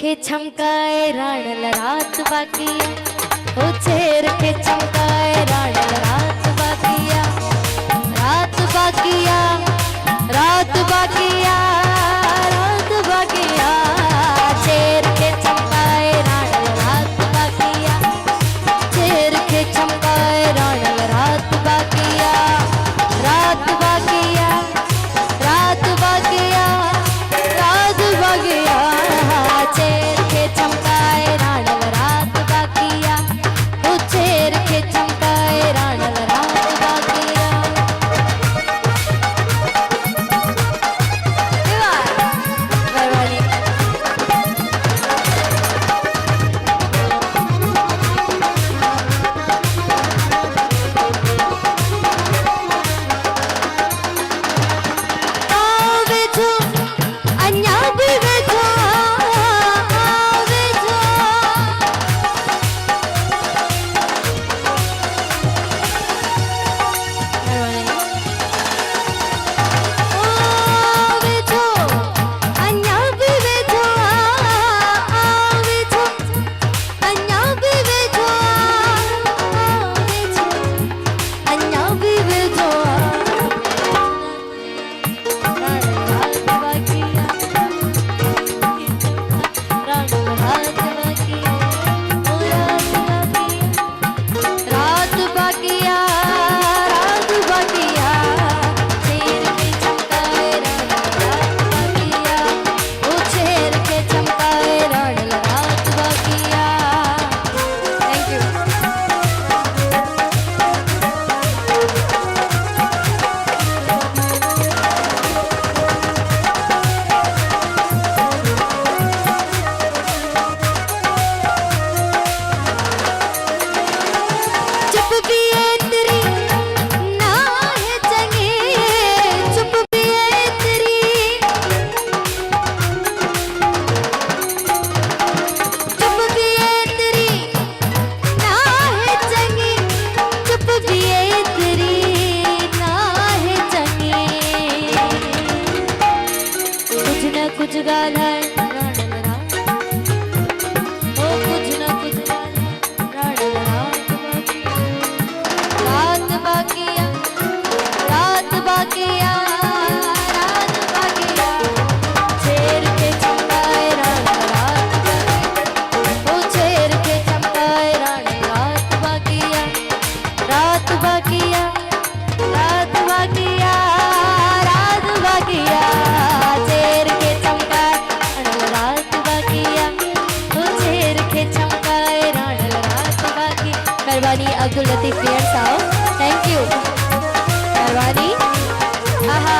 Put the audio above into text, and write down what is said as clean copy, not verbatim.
के चमकाए राणल रात बाकिया, ओ चेर के चमकाए राणल रात बाकिया, रात बाकिया, रात बाकिया, रात बाकिया, चेर के चमकाए राणल रात बाकिया, चेर के चमकाए राणल रात बाकिया, रात बाकिया, रात बाकिया, रात बाकिया, चेर के चमकाए राणल रात बाकिया, ओ चेर के चमकाए राणल रात बाकिया। कुछ गाल है राणल रात, ओ कुछ न कुछ राणल रात बाकिया, रात बाकिया, रात बाकिया, चेर के चमकाए राणल रात बाकिया, ओ चेर के चमकाए राणल रात बाकिया, रात बाकिया, रात बाकिया, रात बाकिया, चेर के मेहरबानी अब्दुल लतीफ साहब, थैंक यू मेहरबानी। आहा